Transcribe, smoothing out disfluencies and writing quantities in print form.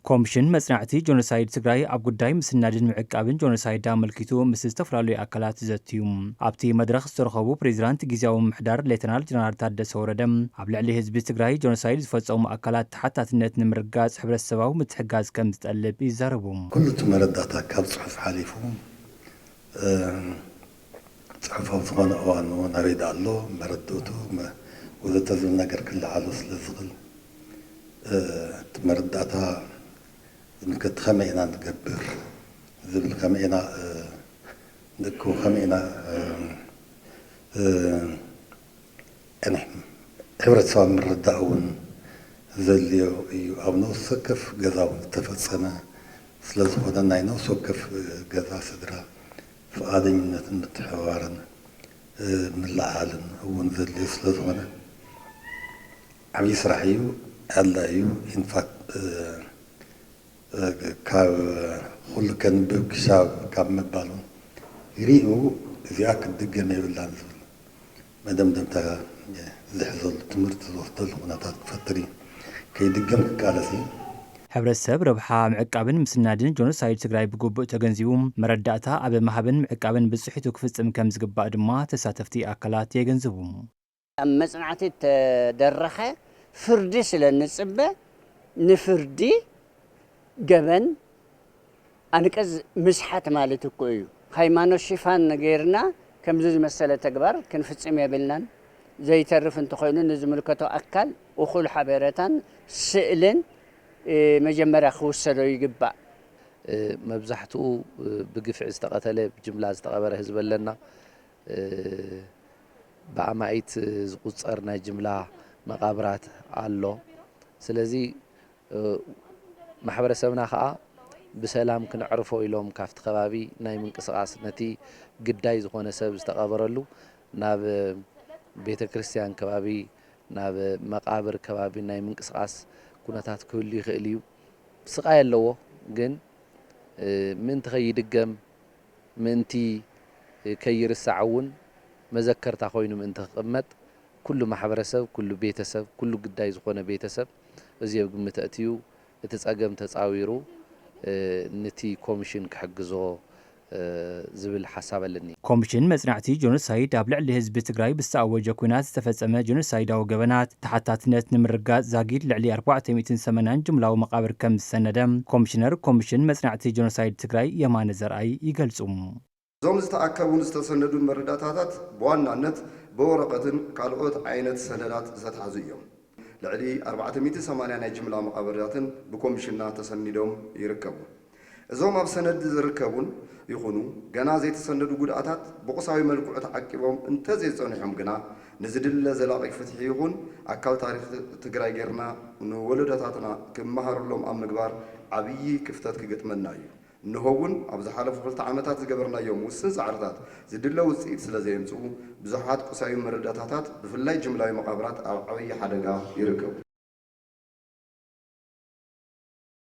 ኮሚሽን መጽናዕቲ ጆኖሳይድ ትግራይ ኣብ ጉዳይ ምስናድን ምዕቃብን ጆኖሳይድ ኣመልኪቱ ምስ ዝተፈላለዩ ኣካላት ዘትዩ ኣብቲ መድረኽ ዝተረኸቡ ፕሬዚዳንት ጊዜያዊ ምሕዳር ሌተናል ጀነራል ታደሰ ወረደ ኣብ ልዕሊ ህዝቢ ትግራይ ጆኖሳይድ ዝፈጸሙ ኣካላት ተሓታትነት ንምርጋጽ ሕብረተሰባዊ ምትሕጋዝ ከም ዝጠልብ ይዛረቡ። ኩሉ ትመረዳታ ካብ ጽሑፍ ሓሊፉ ጽሑፋዊ ዝኾነ እዋን ናበይዳ ኣሎ መረድእቱ ወዘተ ዝብል ነገር ክለዓሎ ስለ ዝኽእል ትመረዳታ نكت خمينا نقبر زبل خمينا نكو خمينا أنا عبرت سوا من الرداون زلي أو نوسكف جذاو تفصنا سلز خدنا ناينو سكف جذا صدرا فقادين نتحوارن من العالم هو نزلي سلز خدنا عم يسرحيو الله يو ينفق كاب كل كان بكشاب كاب مبالون يريو زياك الدقة يولان زول ما دام تا زحزل تمرت زوحتل وناتات فتري كي دقم كالسي ሕብረተሰብ ረብሓ ምዕቃብን ምስናድን ጆኖሳይድ ትግራይ ብግቡእ ተገንዚቡ መረዳእታ ኣብ ማህበን ምዕቃብን ብጽሒቱ ክፍጽም ከም ዝግባእ ድማ ተሳተፍቲ ኣካላት የገንዝቡ። ኣብ መጽናዕቲ ተደረኸ ፍርዲ ስለንጽበ ንፍርዲ ገበን አንቀዝ ምስሓት ማለት እኮ እዩ ሃይማኖት ሽፋን ነገርና ከምዚ ዝመሰለ ተግባር ክንፍጽም የብልናን ዘይተርፍ እንተኾይኑ ንዝምልከቶ ኣካል እኹል ሓበረታን ስእልን መጀመርያ ክውሰዶ ይግባእ። መብዛሕትኡ ብግፍዕ ዝተቐተለ ብጅምላ ዝተቐበረ ህዝቢ ኣለና ብኣማኢት ዝቁጸር ናይ ጅምላ መቃብራት ኣሎ። ስለዚ ማሕበረሰብና ከዓ ብሰላም ክንዕርፎ ኢሎም ካፍቲ ከባቢ ናይ ምንቅስቃስ ነቲ ግዳይ ዝኾነ ሰብ ዝተቐበረሉ ናብ ቤተ ክርስቲያን ከባቢ ናብ መቃብር ከባቢ ናይ ምንቅስቃስ ኩነታት ክህሉ ይኽእል እዩ። ስቃይ ኣለዎ ግን ምንቲ ከይድገም ምንቲ ከይርሳዕ እውን መዘከርታ ኮይኑ ምንቲ ክቕመጥ ኩሉ ማሕበረሰብ ኩሉ ቤተሰብ ኩሉ ግዳይ ዝኾነ ቤተሰብ እዚ ኣብ ግምት ኣትዩ እቲ ጸገም ተጻዊሩ ነቲ ኮሚሽን ክሕግዞ ዝብል ሓሳብ ኣለኒ። ኮሚሽን መጽናዕቲ ጆኖሳይድ ኣብ ልዕሊ ህዝቢ ትግራይ ብዝተኣወጀ ኩናት ዝተፈጸመ ጆኖሳይዳዊ ገበናት ተሓታትነት ንምርጋጽ ዛጊድ ልዕሊ 480 ጅምላዊ መቃብር ከም ዝሰነደ ኮሚሽነር ኮሚሽን መጽናዕቲ ጆኖሳይድ ትግራይ የማነ ዘርኣይ ይገልጹ። እዞም ዝተኣከቡን ዝተሰነዱን መረዳእታታት ብዋናነት በወረቐትን ካልኦት ዓይነት ሰነዳት ዝተታሕዙ እዮም። ልዕሊ 480 ናይ ጅምላ መቃብራትን ብኮሚሽንና ተሰኒዶም ይርከቡ። እዞም ኣብ ሰነድ ዝርከቡን ይኹኑ ገና ዘይተሰነዱ ጉድኣታት ብቑሳዊ መልክዑ ተዓቂቦም እንተዘይጸኒሖም ግና ንዝድለ ዘላቒ ፍትሒ ይኹን ኣካል ታሪክ ትግራይ ጌርና ንወለዶታትና ክመሃረሎም ኣብ ምግባር ዓብዪ ክፍተት ክገጥመና እዩ። ንሆውን ኣብ ዝሓለፉ 2 ዓመታት ዝገበርናዮም ውስን ጻዕርታት ዝድለ ውፅኢት ስለ ዘየምጽኡ ብዙሓት ቁሳዊ መረዳእታታት ብፍላይ ጅምላዊ መቃብራት ኣብ ዓብዪ ሓደጋ ይርከቡ።